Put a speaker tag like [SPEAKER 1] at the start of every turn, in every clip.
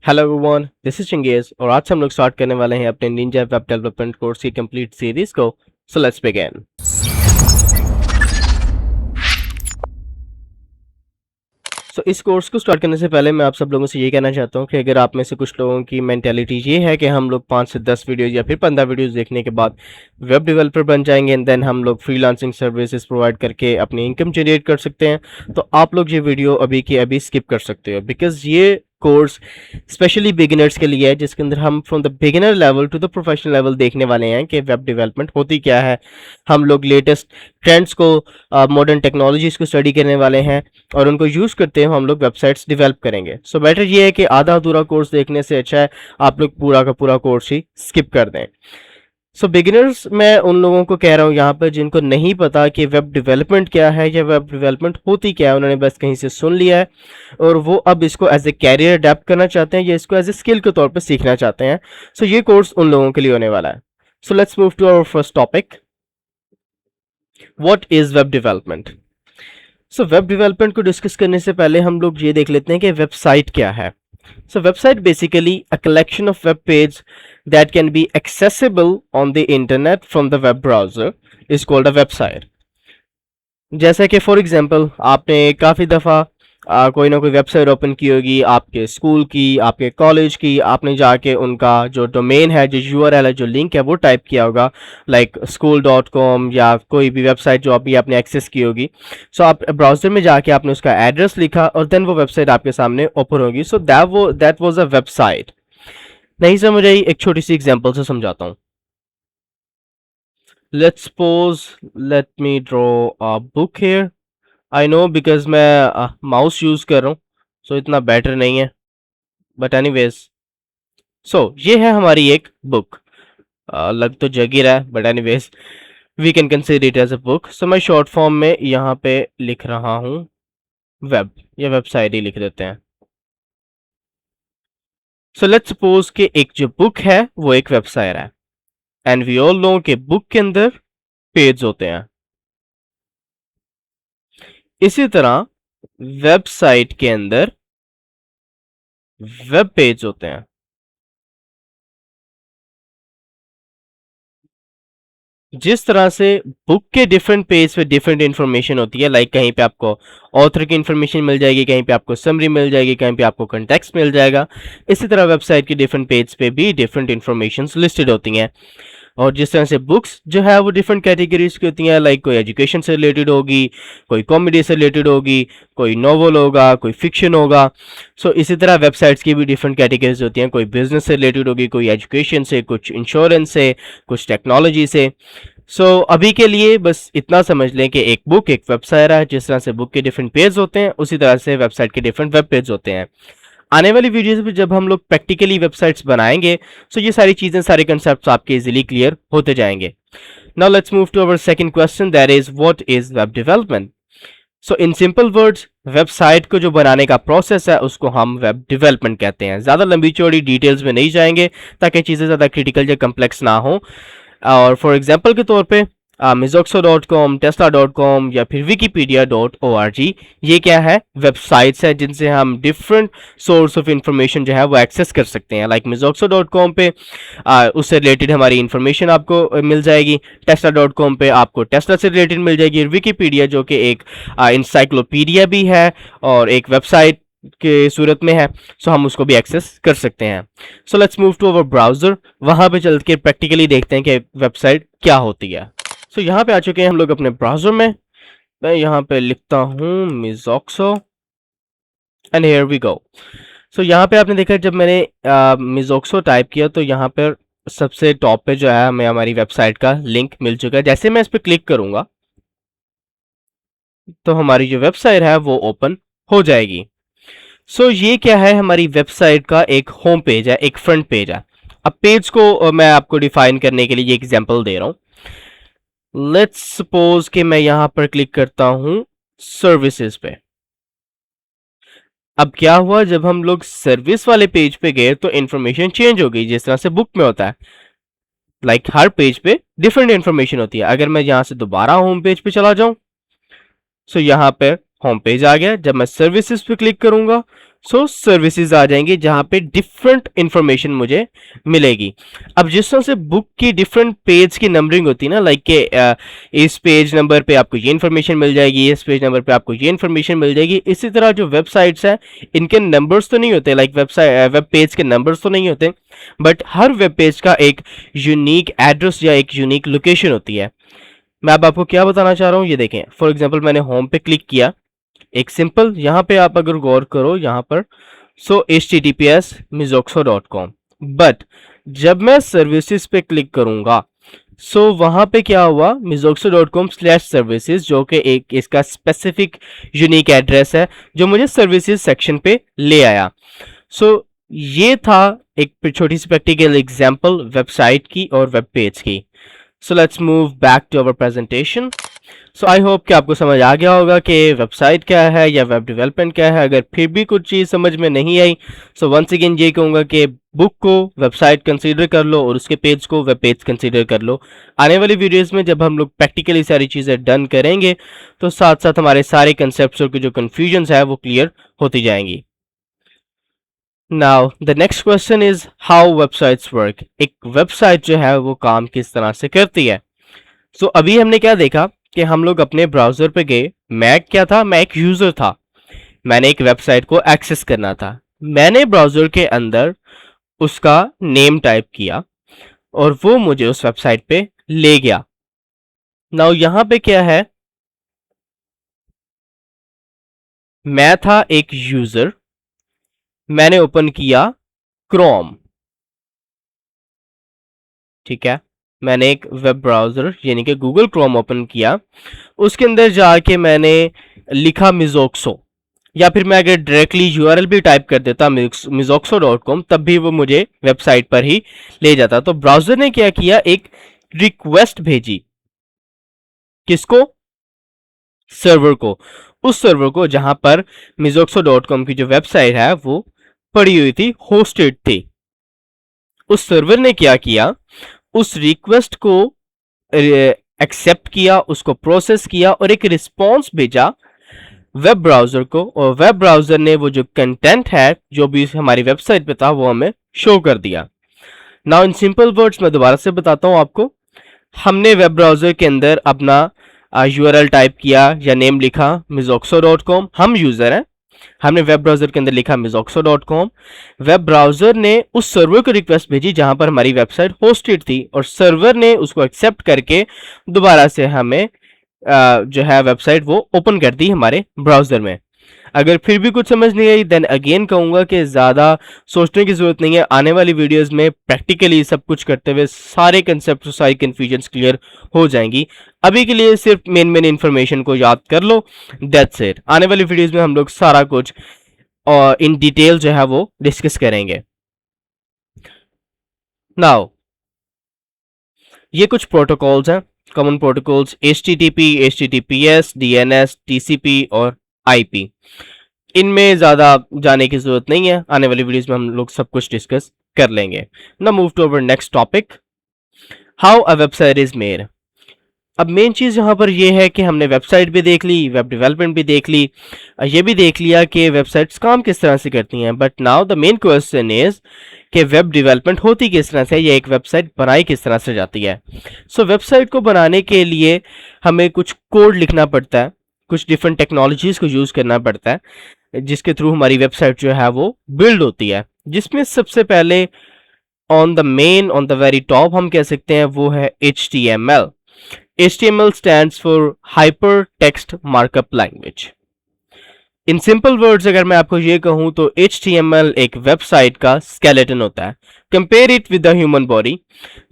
[SPEAKER 1] Hello everyone, this is Changez और आज हम लोग स्टार्ट करने वाले हैं अपने निंजा वेब डेवलपमेंट कोर्स की कंप्लीट सीरीज को। So let's begin. इस कोर्स को स्टार्ट करने से पहले मैं आप सब लोगों से ये कहना चाहता हूँ कि अगर आप में से कुछ लोगों की मेंटालिटी ये है कि हम लोग 5 से 10 वीडियोज़ या फिर 15 वीडियोज़ देखने के बाद वेब डेवलपर बन जाएंगे एंड देन हम लोग फ्रीलांसिंग सर्विसेज प्रोवाइड करके अपनी इनकम जनरेट कर सकते हैं, तो आप लोग ये वीडियो अभी की अभी स्किप कर सकते हो, बिकॉज ये कोर्स स्पेशली बिगिनर्स के लिए है, जिसके अंदर हम from the beginner level to the professional level देखने वाले हैं कि वेब डेवलपमेंट होती क्या है। हम लोग लेटेस्ट ट्रेंड्स को, मॉडर्न टेक्नोलॉजीज को स्टडी करने वाले हैं और उनको यूज़ करते हुए हम लोग वेबसाइट्स डेवलप करेंगे। सो बेटर ये है कि आधा अधूरा कोर्स देखने से अच्छा है आप लोग पूरा का पूरा कोर्स ही स्किप कर दें। बिगिनर्स मैं उन लोगों को कह रहा हूँ यहाँ पर जिनको नहीं पता कि वेब डेवलपमेंट क्या है या वेब डेवलपमेंट होती क्या है, उन्होंने बस कहीं से सुन लिया है और वो अब इसको एज ए कैरियर अडेप्ट करना चाहते हैं या इसको एज ए स्किल के तौर पर सीखना चाहते हैं। ये कोर्स उन लोगों के लिए होने वाला है। Let's move to our first topic, what is web development. Web development को डिस्कस करने से पहले हम लोग ये देख लेते हैं कि वेबसाइट क्या है। Website basically a collection of web page that can be accessible on the internet from the web browser is called a website। जैसा कि फॉर एग्जांपल आपने काफ़ी दफ़ा कोई ना कोई वेबसाइट ओपन की होगी, आपके स्कूल की, आपके कॉलेज की, आपने जाके उनका जो डोमेन है, जो यूआरएल है, जो लिंक है वो टाइप किया होगा, लाइक school.com या कोई भी वेबसाइट जो अभी आपने एक्सेस की होगी। आप ब्राउज़र में जाके आपने उसका एड्रेस लिखा और देन वो वेबसाइट आपके सामने ओपन होगी। That was a website. नहीं समझ आई, एक छोटी सी एग्जांपल से समझाता हूँ। Let's suppose let me draw a book here. I know because मैं माउस यूज़ कर रहा हूँ, इतना बेटर नहीं है, बट एनीवेज ये है हमारी एक बुक। लग तो जग ही रहा है, but anyways we can consider it as a book. मैं शॉर्ट फॉर्म में यहाँ पे लिख रहा हूँ वेब या वेबसाइट ही लिख देते हैं। लेट्स सपोज कि एक जो बुक है वो एक वेबसाइट है एंड वी ऑल नो कि बुक के अंदर पेज होते हैं। इसी तरह वेबसाइट के अंदर वेब पेज होते हैं। जिस तरह से बुक के डिफरेंट पेज पे डिफरेंट इन्फॉर्मेशन होती है, लाइक कहीं पे आपको ऑथर की इन्फॉर्मेशन मिल जाएगी, कहीं पे आपको समरी मिल जाएगी, कहीं पे आपको कंटेक्स्ट मिल जाएगा, इसी तरह वेबसाइट के डिफरेंट पेज पे भी डिफरेंट इन्फॉर्मेशन लिस्टेड होती हैं। और जिस तरह से बुक्स जो है वो डिफरेंट कैटेगरीज की होती हैं, लाइक कोई एजुकेशन से रिलेटेड होगी, कोई कॉमेडी से रिलेटेड होगी, कोई नॉवल होगा, कोई फिक्शन होगा। इसी तरह वेबसाइट्स की भी डिफरेंट कैटेगरीज होती हैं, कोई बिजनेस से रिलेटेड होगी, कोई एजुकेशन से, कुछ इंश्योरेंस से, कुछ टेक्नोलॉजी से। अभी के लिए बस इतना समझ लें कि एक बुक एक वेबसाइट है। जिस तरह से बुक के डिफरेंट पेज होते हैं उसी तरह से वेबसाइट के डिफरेंट वेब पेज होते हैं। आने वाली वीडियोस में जब हम लोग प्रैक्टिकली वेबसाइट्स बनाएंगे ये सारी चीज़ें, सारे कंसेप्ट आपके इजीली क्लियर होते जाएंगे। Now let's move to our second question, that is what is web development. In simple words, website को जो बनाने का प्रोसेस है उसको हम वेब डेवलपमेंट कहते हैं। ज़्यादा लंबी चौड़ी डिटेल्स में नहीं जाएंगे ताकि चीज़ें ज़्यादा क्रिटिकल या कम्प्लेक्स ना हो। और फॉर एग्जाम्पल के तौर पे Mizoxo.com, Tesla.com या फिर Wikipedia.org, ये क्या है? वेबसाइट्स है जिनसे हम डिफरेंट सोर्स ऑफ इंफॉर्मेशन जो है वो एक्सेस कर सकते हैं। लाइक Mizoxo.com पे उससे रिलेटेड हमारी इंफॉर्मेशन आपको मिल जाएगी, Tesla.com पे आपको टेस्ला से रिलेटेड मिल जाएगी, और विकीपीडिया जो कि एक इंसाइक्लोपीडिया भी है और एक वेबसाइट के सूरत में है, हम उसको भी एक्सेस कर सकते हैं। Let's move to our browser, वहाँ पे चल के प्रैक्टिकली देखते हैं कि वेबसाइट क्या होती है। यहाँ पे आ चुके हैं हम लोग अपने ब्राउज़र में। मैं यहाँ पे लिखता हूँ Mizoxo and here we go. यहाँ पे आपने देखा जब मैंने Mizoxo टाइप किया तो यहाँ पर सबसे टॉप पे जो है हमें हमारी वेबसाइट का लिंक मिल चुका है। जैसे मैं इस पर क्लिक करूँगा तो हमारी जो वेबसाइट है वो ओपन हो जाएगी। ये क्या है? हमारी वेबसाइट का एक होम पेज है, एक फ्रंट पेज है। अब पेज को मैं आपको डिफाइन करने के लिए ये एग्जांपल दे रहा हूं। लेट्स सपोज कि मैं यहां पर क्लिक करता हूं सर्विसेज पे। अब क्या हुआ, जब हम लोग सर्विस वाले पेज पे गए तो इंफॉर्मेशन चेंज हो गई, जिस तरह से बुक में होता है। लाइक हर पेज पे डिफरेंट इंफॉर्मेशन होती है। अगर मैं यहां से दोबारा होम पेज पे चला जाऊं, यहां पर होम पेज आ गया। जब मैं सर्विसेज पे क्लिक करूंगा सो सर्विसेज आ जाएंगी जहां पे डिफरेंट इंफॉर्मेशन मुझे मिलेगी। अब जिस तरह से बुक की डिफरेंट पेज की नंबरिंग होती है ना, लाइक के इस पेज नंबर पे आपको ये इन्फॉर्मेशन मिल जाएगी, इस पेज नंबर पे आपको ये इन्फॉर्मेशन मिल जाएगी, इसी तरह जो वेबसाइट्स हैं इनके नंबर्स तो नहीं होते, लाइक वेब पेज के नंबर्स तो नहीं होते, बट हर वेब पेज का एक यूनिक एड्रेस या एक यूनिक लोकेशन होती है। मैं अब आपको क्या बताना चाह रहा हूँ, ये देखें। फॉर एग्जाम्पल मैंने होम पे क्लिक किया, एक सिंपल यहाँ पे आप अगर गौर करो यहाँ पर, सो https mizoxo.com, बट जब मैं सर्विसेज पे क्लिक करूंगा, सो वहां पे क्या हुआ, mizoxo.com/services, जो कि एक इसका स्पेसिफिक यूनिक एड्रेस है जो मुझे सर्विसेज सेक्शन पे ले आया। सो ये था एक छोटी सी प्रैक्टिकल एग्जांपल वेबसाइट की और वेब पेज की। So let's move back to our presentation. So I hope कि आपको समझ आ गया होगा कि वेबसाइट क्या है या वेब डेवलपमेंट क्या है। अगर फिर भी कुछ चीज़ समझ में नहीं आई, सो वंस अगेन ये कहूँगा कि बुक को वेबसाइट कंसीडर कर लो और उसके पेज को वेब पेज कंसीडर कर लो। आने वाली वीडियोस में जब हम लोग प्रैक्टिकली सारी चीज़ें डन करेंगे तो साथ साथ हमारे सारे कंसेप्ट्स और जो कन्फ्यूजन्स है वो क्लियर होती जाएंगी। Now the next question is how websites work. एक वेबसाइट जो है वो काम किस तरह से करती है। सो अभी हमने क्या देखा कि हम लोग अपने ब्राउजर पे गए। मैं क्या था, मैं एक यूजर था, मैंने एक वेबसाइट को एक्सेस करना था। मैंने ब्राउजर के अंदर उसका नेम टाइप किया और वो मुझे उस वेबसाइट पे ले गया। नाउ यहां पे क्या है, मैं था एक यूजर, मैंने ओपन किया क्रोम, ठीक है। मैंने एक वेब ब्राउजर यानी कि गूगल क्रोम ओपन किया, उसके अंदर जाके मैंने लिखा मिजोक्सो, या फिर मैं अगर डायरेक्टली यूआरएल भी टाइप कर देता mizoxo.com तब भी वो मुझे वेबसाइट पर ही ले जाता। तो ब्राउजर ने क्या किया, एक रिक्वेस्ट भेजी, किसको, सर्वर को, उस सर्वर को जहां पर mizoxo.com की जो वेबसाइट है वो पड़ी हुई थी, होस्टेड थी। उस सर्वर ने क्या किया, उस रिक्वेस्ट को एक्सेप्ट किया, उसको प्रोसेस किया और एक रिस्पॉन्स भेजा वेब ब्राउजर को, और वेब ब्राउजर ने वो जो कंटेंट है जो भी हमारी वेबसाइट पे था वो हमें शो कर दिया। नाउ इन सिंपल वर्ड्स मैं दोबारा से बताता हूं आपको। हमने वेब ब्राउजर के अंदर अपना यूआरएल टाइप किया या नेम लिखा mizoxo.com, हम यूजर हैं, हमने वेब ब्राउजर के अंदर लिखा mizoxo.com। वेब ब्राउजर ने उस सर्वर को रिक्वेस्ट भेजी जहां पर हमारी वेबसाइट होस्टेड थी, और सर्वर ने उसको एक्सेप्ट करके दोबारा से हमें जो है वेबसाइट वो ओपन कर दी हमारे ब्राउजर में। अगर फिर भी कुछ समझ नहीं आई, देन अगेन कहूंगा कि ज़्यादा सोचने की ज़रूरत नहीं है। आने वाली वीडियोस में प्रैक्टिकली सब कुछ करते हुए सारे कंसेप्ट और सारी कन्फ्यूजन्स क्लियर हो जाएंगी। अभी के लिए सिर्फ मेन मेन इन्फॉर्मेशन को याद कर लो, दैट्स इट। आने वाली वीडियोस में हम लोग सारा कुछ और इन डिटेल जो है वो डिस्कस करेंगे। नाउ ये कुछ प्रोटोकॉल्स हैं, common protocols, HTTP, HTTPS, DNS, TCP और IP। इनमें ज़्यादा जाने की ज़रूरत नहीं है, आने वाली वीडियोस में हम लोग सब कुछ डिस्कस कर लेंगे। Now move to our next topic, how a website is made. अब मेन चीज़ यहाँ पर ये है कि हमने वेबसाइट भी देख ली, वेब डेवलपमेंट भी देख ली, ये भी देख लिया कि वेबसाइट्स काम किस तरह से करती हैं। But now the main question is कि वेब डेवलपमेंट होती किस तरह से, या एक वेबसाइट बनाई किस तरह से जाती है। सो वेबसाइट को बनाने के लिए हमें कुछ कोड लिखना पड़ता है, कुछ डिफरेंट टेक्नोलॉजीज को यूज़ करना पड़ता है, जिसके थ्रू हमारी वेबसाइट जो है वो बिल्ड होती है। जिसमें सबसे पहले ऑन द वेरी टॉप हम कह सकते हैं वो है HTML। HTML stands for Hypertext Markup Language। In simple words अगर मैं आपको ये कहूं तो HTML एक वेबसाइट का स्केलेटन होता है। Compare it with the human body,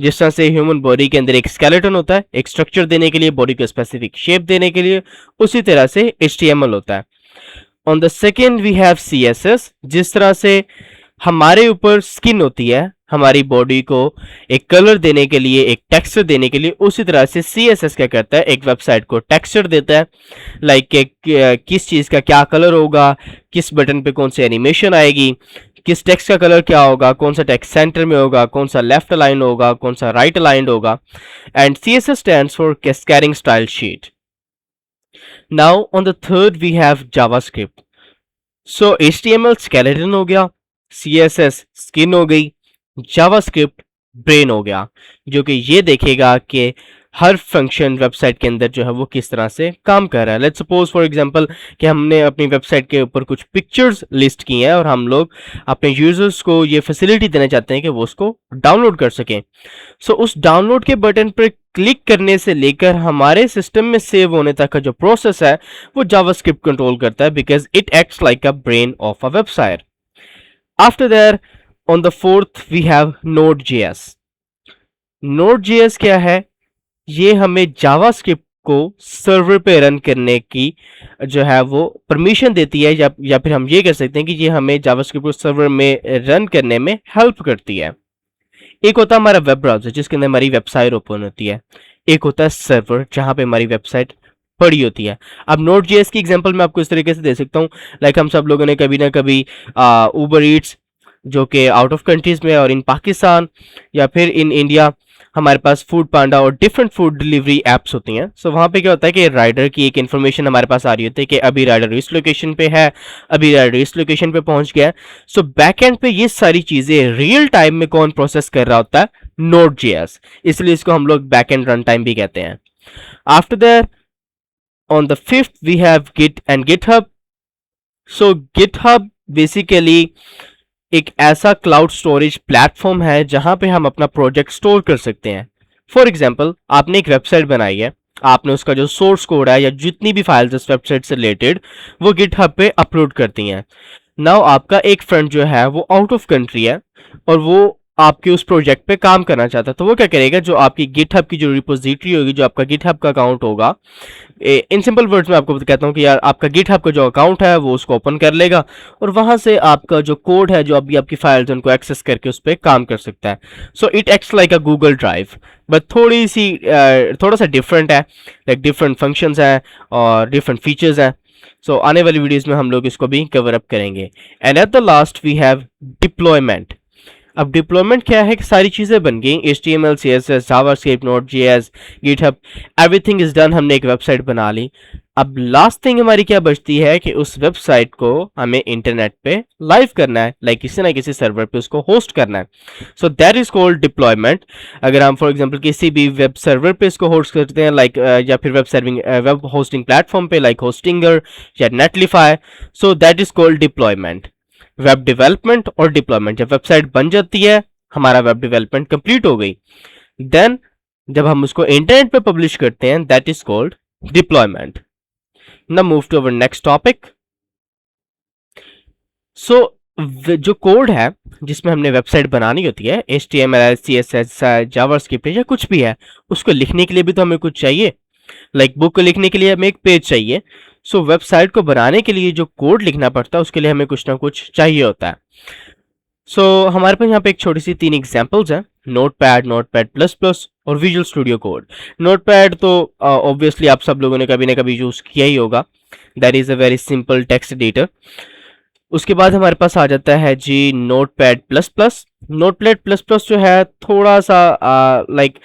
[SPEAKER 1] जिस तरह से ह्यूमन बॉडी के अंदर एक स्केलेटन होता है, एक स्ट्रक्चर देने के लिए, बॉडी को स्पेसिफिक शेप देने के लिए, उसी तरह से HTML होता है। On the second we have CSS, जिस तरह से हमारे ऊपर स्किन होती है, हमारी बॉडी को एक कलर देने के लिए, एक टेक्सचर देने के लिए, उसी तरह से CSS क्या करता है, एक वेबसाइट को टेक्सचर देता है। लाइक किस चीज़ का क्या कलर होगा, किस बटन पे कौन सी एनिमेशन आएगी, किस टेक्स्ट का कलर क्या होगा, कौन सा टेक्स्ट सेंटर में होगा, कौन सा लेफ्ट अलाइन होगा, कौन सा राइट अलाइंड होगा। And CSS stands for cascading style sheet. Now on the third we have JavaScript. So HTML skeleton हो गया, CSS स्किन हो गई, जावास्क्रिप्ट ब्रेन हो गया, जो कि ये देखेगा कि हर फंक्शन वेबसाइट के अंदर जो है वो किस तरह से काम कर रहा है। लेट्स सपोज फॉर एग्जांपल कि हमने अपनी वेबसाइट के ऊपर कुछ पिक्चर्स लिस्ट की हैं और हम लोग अपने यूजर्स को ये फैसिलिटी देना चाहते हैं कि वो उसको डाउनलोड कर सकें। सो उस डाउनलोड के बटन पर क्लिक करने से लेकर हमारे सिस्टम में सेव होने तक का जो प्रोसेस है वो जावास्क्रिप्ट कंट्रोल करता है, because it acts like a brain of a website. After that on the fourth we have Node.js। Node.js क्या है? ये हमें जावास्क्रिप्ट को सर्वर पे रन करने की जो है वो परमिशन देती है, या फिर हम ये कह सकते हैं कि ये हमें जावास्क्रिप्ट को सर्वर में रन करने में हेल्प करती है। एक होता है हमारा वेब ब्राउज़र जिसके अंदर हमारी वेबसाइट ओपन होती है, एक होता है सर्वर जहाँ पे हमारी वेबसाइट पड़ी होती है। अब Node.js की एग्जांपल मैं आपको इस तरीके से दे सकता हूँ, लाइक हम सब लोगों ने कभी ना कभी उबर ईट्स जो कि आउट ऑफ कंट्रीज में और इन पाकिस्तान या फिर इन इंडिया हमारे पास फूड पांडा और डिफरेंट फूड डिलीवरी एप्स होती हैं। सो वहाँ पे क्या होता है कि राइडर की एक इन्फॉर्मेशन हमारे पास आ रही होती है कि अभी राइडर इस लोकेशन पे है, अभी राइडर इस लोकेशन पे पहुंच गया है। सो बैक एंड पे ये सारी चीज़ें रियल टाइम में कौन प्रोसेस कर रहा होता है? Node.js। इसलिए इसको हम लोग बैक एंड रन टाइम भी कहते हैं। After that on the fifth we have git and GitHub. So GitHub basically एक ऐसा क्लाउड स्टोरेज प्लेटफॉर्म है जहां पे हम अपना प्रोजेक्ट स्टोर कर सकते हैं। फॉर एग्जांपल आपने एक वेबसाइट बनाई है, आपने उसका जो सोर्स कोड है या जितनी भी फाइल्स उस वेबसाइट से रिलेटेड वो गिटहब पे अपलोड करती हैं। नाउ आपका एक फ्रेंड जो है वो आउट ऑफ कंट्री है और वो आपके उस प्रोजेक्ट पे काम करना चाहता है, तो वो क्या करेगा, जो आपकी गिटहब की जो रिपोजिटरी होगी, जो आपका गिटहब का अकाउंट होगा, इन सिंपल वर्ड्स में आपको कहता हूँ कि यार आपका गिटहब का जो अकाउंट है वो उसको ओपन कर लेगा और वहां से आपका जो कोड है, जो अभी आपकी फाइल्स उनको एक्सेस करके उस पर काम कर सकता है। So it acts like a Google drive, but थोड़ा सा डिफरेंट है, लाइक डिफरेंट फंक्शंस हैं और डिफरेंट फीचर्स हैं। सो आने वाली वीडियोस में हम लोग इसको भी कवर अप करेंगे। And at the last we have deployment. अब डिप्लॉयमेंट क्या है कि सारी चीज़ें बन गई, HTML CSS जावास्क्रिप्ट Node.js GitHub everything is done, हमने एक वेबसाइट बना ली। अब लास्ट थिंग हमारी क्या बचती है कि उस वेबसाइट को हमें इंटरनेट पे लाइव करना है, लाइक किसी ना किसी सर्वर पे उसको होस्ट करना है। सो दैट इज कॉल्ड डिप्लॉयमेंट। अगर हम फॉर एग्जांपल किसी भी वेब सर्वर पे इसको होस्ट करते हैं, लाइक या फिर वेब होस्टिंग प्लेटफॉर्म पे लाइक होस्टिंगर या नेटलीफाई, सो that is called deployment. Web development और डिप्लॉयमेंट, जब वेबसाइट बन जाती है, हमारा वेब डेवलपमेंट कंप्लीट हो गई, देन जब हम उसको इंटरनेट पे पब्लिश करते हैं, that is called deployment. Now move to our next topic. So जो कोड है जिसमें हमने वेबसाइट बनानी होती है, HTML CSS जावास्क्रिप्ट या कुछ भी है, उसको लिखने के लिए भी तो हमें कुछ चाहिए, लाइक बुक को लिखने के लिए हमें एक पेज चाहिए। सो वेबसाइट को बनाने के लिए जो कोड लिखना पड़ता है उसके लिए हमें कुछ ना कुछ चाहिए होता है। सो हमारे पास यहाँ पे एक छोटी सी 3 एग्जांपल्स हैं, नोटपैड, नोटपैड प्लस प्लस और विजुअल स्टूडियो कोड। नोटपैड तो ऑब्वियसली आप सब लोगों ने कभी ना कभी यूज़ किया ही होगा, that is a very simple text editor. उसके बाद हमारे पास आ जाता है जी Notepad plus plus. Notepad plus plus जो है थोड़ा सा लाइक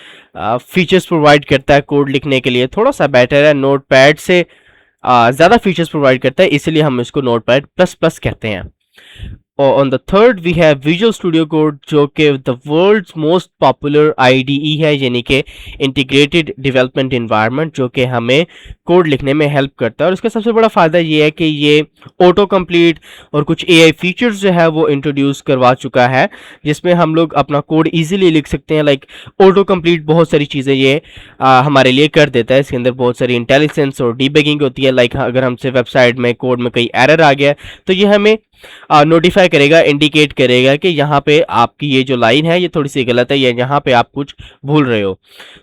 [SPEAKER 1] फीचर्स प्रोवाइड करता है कोड लिखने के लिए, थोड़ा सा बेटर है, नोटपैड से ज़्यादा फीचर्स प्रोवाइड करता है, इसीलिए हम इसको नोटपैड प्लस प्लस कहते हैं। और on the third we have visual studio code, जो कि the world's most popular IDE है, यानी कि इंटीग्रेटेड डेवलपमेंट इन्वायरमेंट, जो कि हमें कोड लिखने में हेल्प करता है। और इसका सबसे बड़ा फ़ायदा ये है कि ये ऑटो कंप्लीट और कुछ AI फीचर्स जो है वो इंट्रोड्यूस करवा चुका है, जिसमें हम लोग अपना कोड ईजिली लिख सकते हैं। लाइक ऑटो कंप्लीट बहुत सारी चीज़ें ये हमारे लिए कर देता है, इसके अंदर बहुत सारी इंटेलिजेंस और डीबगिंग होती है। लाइक अगर हमसे वेबसाइट में कोड में कोई एरर आ गया तो ये हमें नोटिफाई करेगा, इंडिकेट करेगा कि यहाँ पे आपकी ये जो लाइन है ये थोड़ी सी गलत है या यहाँ पे आप कुछ भूल रहे हो।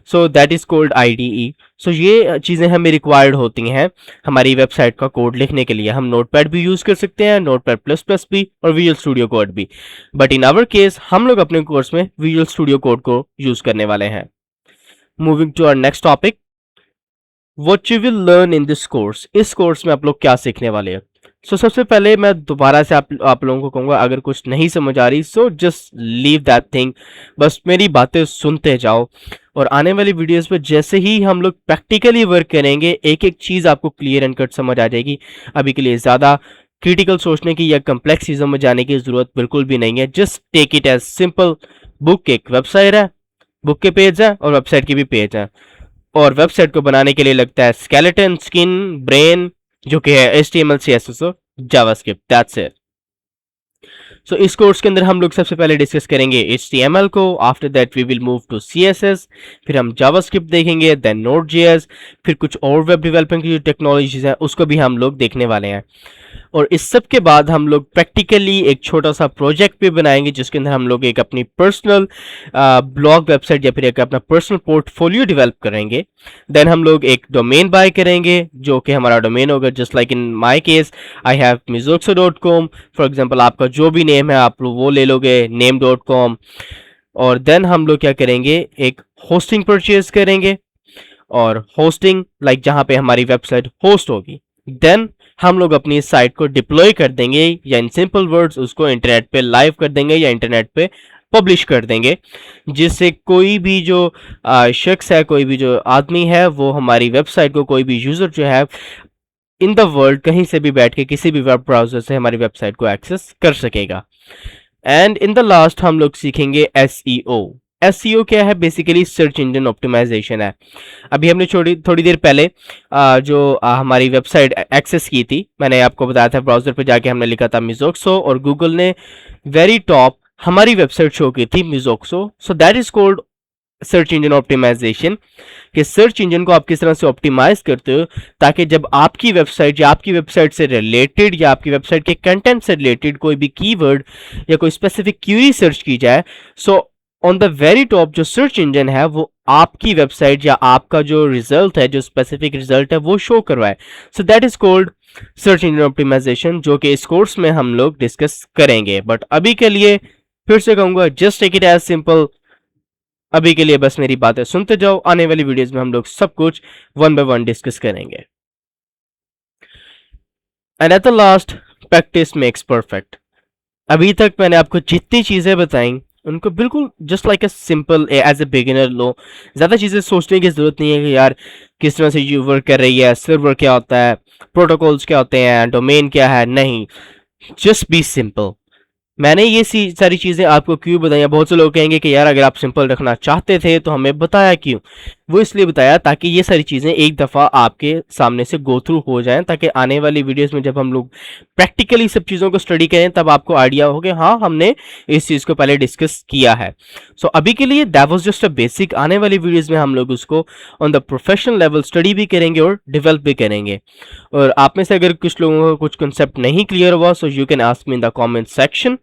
[SPEAKER 1] सो दैट इज कॉल्ड IDE। सो ये चीज़ें हमें रिक्वायर्ड होती हैं हमारी वेबसाइट का कोड लिखने के लिए। हम नोटपैड भी यूज़ कर सकते हैं, नोटपैड प्लस प्लस भी और विजुअल स्टूडियो कोड भी, बट इन आवर केस हम लोग अपने कोर्स में विजुअल स्टूडियो कोड को यूज़ करने वाले हैं। Moving to our next topic, what you will learn in this course. इस कोर्स में आप लोग क्या सीखने वाले हैं। सो सबसे पहले मैं दोबारा से आप लोगों को कहूँगा, अगर कुछ नहीं समझ आ रही so just leave that thing, बस मेरी बातें सुनते जाओ। और आने वाली वीडियोस पे जैसे ही हम लोग प्रैक्टिकली वर्क करेंगे, एक एक चीज़ आपको क्लियर एंड कट समझ आ जाएगी। अभी के लिए ज़्यादा क्रिटिकल सोचने की या कम्प्लेक्स चीज़ों में जाने की ज़रूरत बिल्कुल भी नहीं है। Just take it as simple, book एक वेबसाइट है, बुक के पेज है और वेबसाइट के भी पेज है, और वेबसाइट को बनाने के लिए लगता है स्केलेटन, स्किन, ब्रेन, जो कि है HTML, CSS और जावास्क्रिप्ट। That's it. सो इस कोर्स के अंदर हम लोग सबसे पहले डिस्कस करेंगे HTML को, after that we will move to CSS, फिर हम जावास्क्रिप्ट देखेंगे, देन Node.js, फिर कुछ और वेब डेवलपमेंट की जो टेक्नोलॉजीज हैं उसको भी हम लोग देखने वाले हैं। और इस सब के बाद हम लोग प्रैक्टिकली एक छोटा सा प्रोजेक्ट भी बनाएंगे जिसके अंदर हम लोग एक अपनी पर्सनल ब्लॉग वेबसाइट या फिर एक अपना पर्सनल पोर्टफोलियो डेवलप करेंगे। देन हम लोग एक डोमेन बाय करेंगे जो कि हमारा डोमेन होगा, just like in my case I have mizoxo.com। For example आपका जो भी नेम है आप लोग वो ले लोगे, name.com। और देन हम लोग क्या करेंगे, एक होस्टिंग परचेज करेंगे, और होस्टिंग लाइक जहां पे हमारी वेबसाइट होस्ट होगी। देन हम लोग अपनी साइट को डिप्लॉय कर देंगे, या इन सिंपल वर्ड्स उसको इंटरनेट पे लाइव कर देंगे या इंटरनेट पे पब्लिश कर देंगे, जिससे कोई भी जो शख्स है, कोई भी जो आदमी है, वो हमारी वेबसाइट को, कोई भी यूजर जो है इन द वर्ल्ड कहीं से भी बैठ के किसी भी वेब ब्राउजर से हमारी वेबसाइट को एक्सेस कर सकेगा। एंड इन द लास्ट हम लोग सीखेंगे SEO। SEO क्या है? बेसिकली सर्च इंजन ऑप्टिमाइजेशन है। अभी हमने थोड़ी देर पहले हमारी वेबसाइट एक्सेस की थी, मैंने आपको बताया था ब्राउजर पे जाके हमने लिखा था मिजोक्सो, और गूगल ने वेरी टॉप हमारी वेबसाइट शो की थी मिजोक्सो। So that is called search engine optimisation, कि सर्च इंजन को आप किस तरह से ऑप्टिमाइज करते हो ताकि जब आपकी वेबसाइट या आपकी वेबसाइट से रिलेटेड या आपकी वेबसाइट के कंटेंट से रिलेटेड कोई भी कीवर्ड या कोई स्पेसिफिक क्यूरी सर्च की जाए, so on the very top जो सर्च इंजन है वो आपकी वेबसाइट या आपका जो रिजल्ट है, जो स्पेसिफिक रिजल्ट है, वो शो करवाए। So that is called search engine optimization, जो कि इस कोर्स में हम लोग डिस्कस करेंगे। बट अभी के लिए फिर से कहूंगा, just take it as simple. अभी के लिए बस मेरी बातें सुनते जाओ, आने वाली वीडियोस में हम लोग सब कुछ वन बाय वन डिस्कस करेंगे। And at the last, practice makes perfect. अभी तक मैंने आपको जितनी चीजें बताई उनको बिल्कुल just like a simple as a beginner लो। ज़्यादा चीज़ें सोचने की ज़रूरत नहीं है कि यार किस तरह से ये वर्क कर रही है, सर्वर क्या होता है, प्रोटोकॉल्स क्या होते हैं, डोमेन क्या है। नहीं, जस्ट बी सिंपल। मैंने ये सारी चीज़ें आपको क्यों बताई? बहुत से लोग कहेंगे कि यार अगर आप सिंपल रखना चाहते थे तो हमें बताया क्यों? वो इसलिए बताया ताकि ये सारी चीज़ें एक दफ़ा आपके सामने से गो थ्रू हो जाएं, ताकि आने वाली वीडियोस में जब हम लोग प्रैक्टिकली सब चीज़ों को स्टडी करें तब आपको आइडिया हो कि हाँ हमने इस चीज़ को पहले डिस्कस किया है। सो अभी के लिए that was just a basic. आने वाली वीडियोज़ में हम लोग उसको on the professional level study भी करेंगे और डेवलप भी करेंगे। और आप में से अगर कुछ लोगों को कुछ कंसेप्ट नहीं क्लियर हुआ, so you can ask me in the comment section.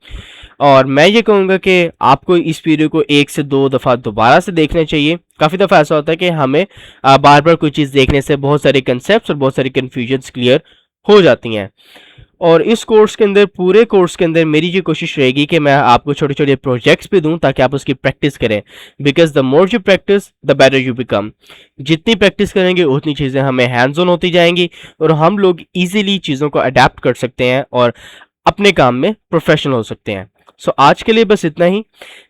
[SPEAKER 1] और मैं ये कहूँगा कि आपको इस वीडियो को 1 से 2 दफ़ा दोबारा से देखना चाहिए। काफ़ी दफ़ा ऐसा होता है कि हमें बार बार कोई चीज़ देखने से बहुत सारे कंसेप्ट और बहुत सारी कन्फ्यूजन्स क्लियर हो जाती हैं। और इस कोर्स के अंदर, पूरे कोर्स के अंदर मेरी ये कोशिश रहेगी कि मैं आपको छोटे छोटे प्रोजेक्ट्स भी दूं ताकि आप उसकी प्रैक्टिस करें, because the more you practice the better you become. जितनी प्रैक्टिस करेंगे उतनी चीज़ें हमें हैंड्स ऑन होती जाएंगी और हम लोग ईजिली चीज़ों को अडेप्ट कर सकते हैं और अपने काम में प्रोफेशनल हो सकते हैं। सो आज के लिए बस इतना ही।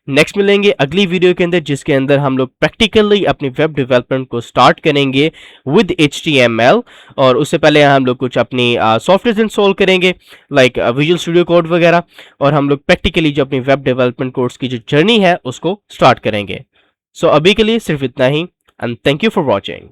[SPEAKER 1] नेक्स्ट मिलेंगे अगली वीडियो के अंदर, जिसके अंदर हम लोग प्रैक्टिकली अपनी वेब डेवलपमेंट को स्टार्ट करेंगे विद HTML। और उससे पहले हम लोग कुछ अपनी सॉफ्टवेयर इंस्टॉल करेंगे लाइक विजुअल स्टूडियो कोड वगैरह, और हम लोग प्रैक्टिकली जो अपनी वेब डेवलपमेंट कोर्स की जो जर्नी है उसको स्टार्ट करेंगे। सो अभी के लिए सिर्फ इतना ही, and thank you for watching.